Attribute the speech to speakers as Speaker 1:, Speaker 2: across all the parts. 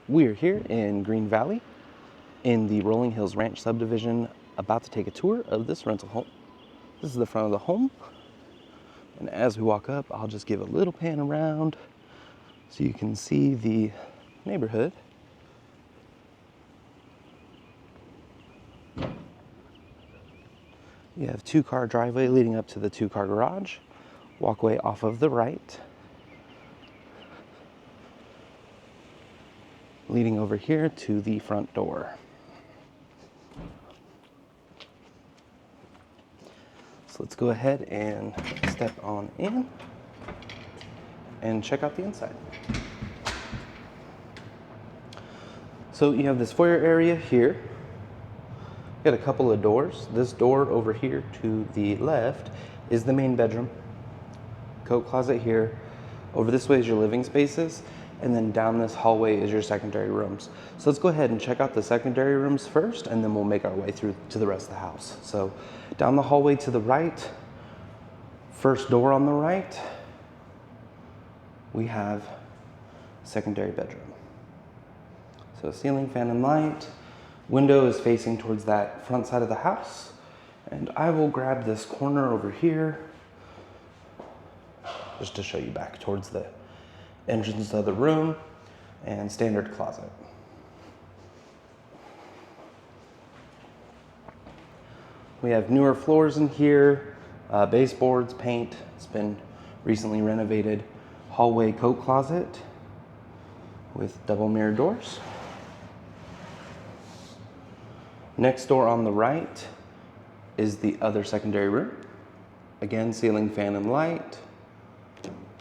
Speaker 1: We're here in Green Valley in the Rolling Hills Ranch subdivision, about to take a tour of this rental home. This is the front of the home, and as we walk up, I'll just give a little pan around so you can see the neighborhood. You have 2-car driveway leading up to the 2-car garage, walkway off of the right, leading over here to the front door. So let's go ahead and step on in and check out the inside. So you have this foyer area here. You got a couple of doors. This door over here to the left is the main bedroom. Coat closet here. Over this way is your living spaces, and then down this hallway is your secondary rooms. So let's go ahead and check out the secondary rooms first, and then we'll make our way through to the rest of the house. So down the hallway to the right, first door on the right, we have secondary bedroom. So ceiling fan and light. Window is facing towards that front side of the house. And I will grab this corner over here just to show you back towards the entrance of the room, and standard closet. We have newer floors in here, baseboards, paint. It's been recently renovated. Hallway coat closet with double mirror doors. Next door on the right is the other secondary room. Again, ceiling fan and light.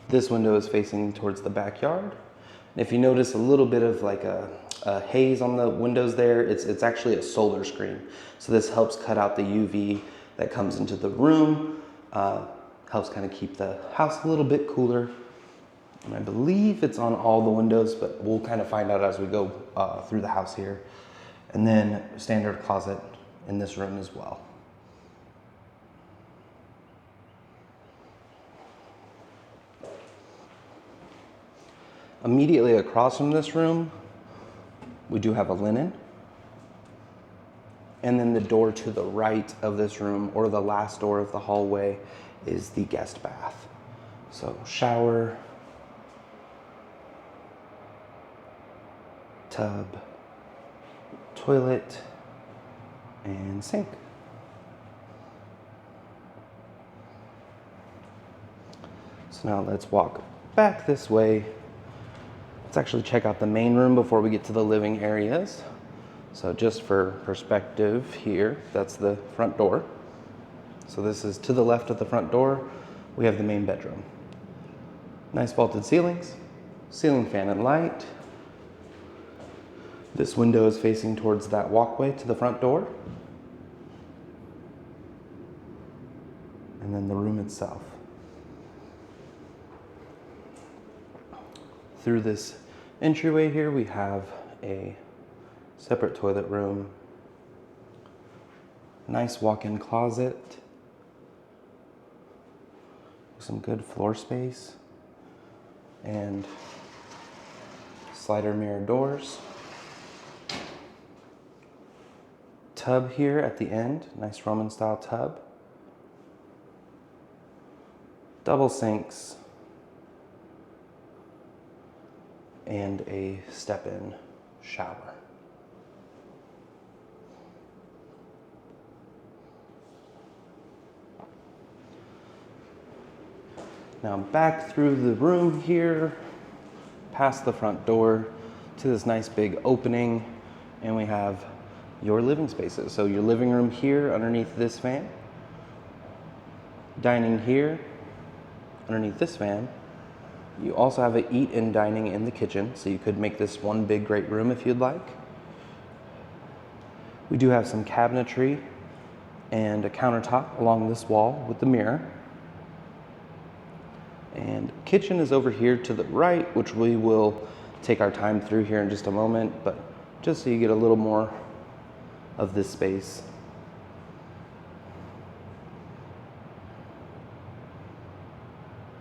Speaker 1: This window is facing towards the backyard. And if you notice a little bit of like a haze on the windows there, it's actually a solar screen. So this helps cut out the UV that comes into the room, helps kind of keep the house a little bit cooler. And I believe it's on all the windows, but we'll kind of find out as we go through the house here. And then standard closet in this room as well. Immediately across from this room, we do have a linen. And then the door to the right of this room, or the last door of the hallway, is the guest bath. So shower, tub, toilet, and sink. So now let's walk back this way. Let's actually check out the main room before we get to the living areas. So just for perspective here, that's the front door. So this is to the left of the front door. We have the main bedroom. Nice vaulted ceilings, ceiling fan and light. This window is facing towards that walkway to the front door. And then the room itself. Through this entryway here, we have a separate toilet room, nice walk-in closet, some good floor space, and slider mirror doors. Tub here at the end, nice Roman style tub. Double sinks, and a step-in shower. Now back through the room here, past the front door to this nice big opening, and we have your living spaces. So your living room here underneath this fan, dining here underneath this fan. You also have an eat and dining in the kitchen, so you could make this one big great room if you'd like. We do have some cabinetry and a countertop along this wall with the mirror. And kitchen is over here to the right, which we will take our time through here in just a moment, but just so you get a little more of this space.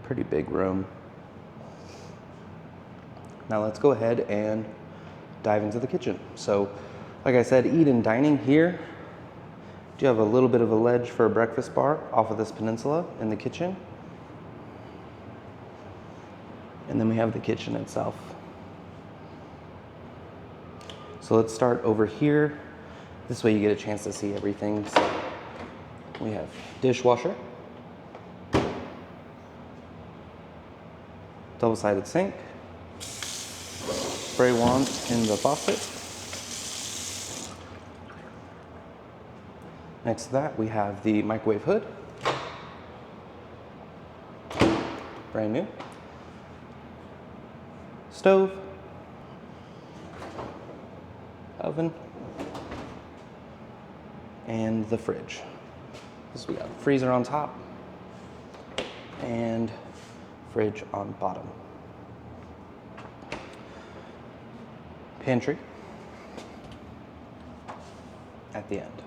Speaker 1: Pretty big room. Now let's go ahead and dive into the kitchen. So, like I said, eat and dining here. Do have a little bit of a ledge for a breakfast bar off of this peninsula in the kitchen. And then we have the kitchen itself. So let's start over here. This way you get a chance to see everything. So we have dishwasher, double-sided sink, spray wand in the faucet. Next to that, we have the microwave hood, brand new, stove, oven, and the fridge. So we got freezer on top and fridge on bottom. Pantry at the end.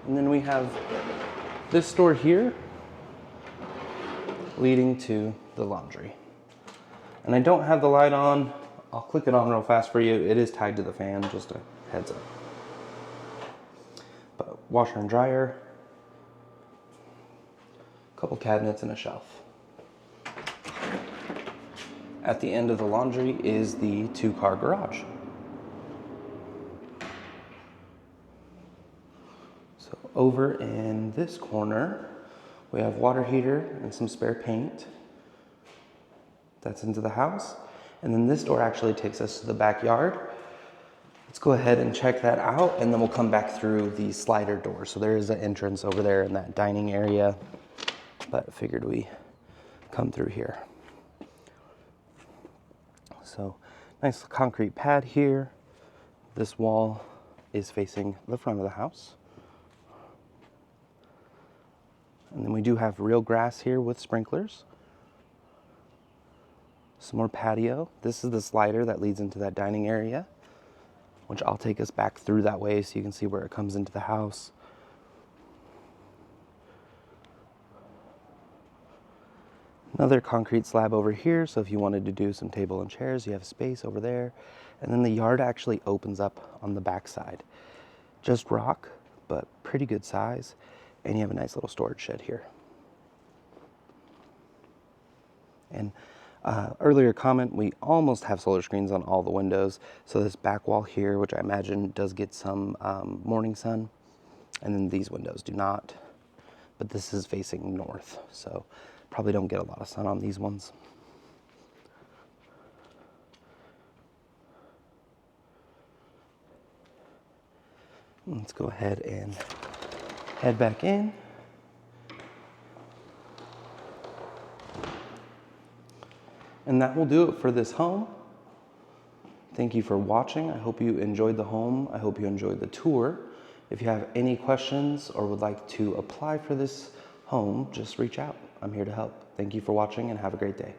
Speaker 1: And then we have this door here leading to the laundry. And I don't have the light on. I'll click it on real fast for you. It is tied to the fan, just a heads up. But washer and dryer, a couple cabinets and a shelf. At the end of the laundry is the 2-car garage. So over in this corner, we have water heater and some spare paint. That's into the house. And then this door actually takes us to the backyard. Let's go ahead and check that out, and then we'll come back through the slider door. So there is an entrance over there in that dining area, but I figured we come through here. So nice concrete pad here. This wall is facing the front of the house. And then we do have real grass here with sprinklers. Some more patio. This is the slider that leads into that dining area, which I'll take us back through that way so you can see where it comes into the house. Another concrete slab over here, so if you wanted to do some table and chairs, you have space over there. And then the yard actually opens up on the back side. Just rock, but pretty good size. And you have a nice little storage shed here. And earlier comment, we almost have solar screens on all the windows. So this back wall here, which I imagine does get some morning sun, and then these windows do not. But this is facing north, so probably don't get a lot of sun on these ones. Let's go ahead and head back in. And that will do it for this home. Thank you for watching. I hope you enjoyed the home. I hope you enjoyed the tour. If you have any questions or would like to apply for this home, just reach out. I'm here to help. Thank you for watching and have a great day.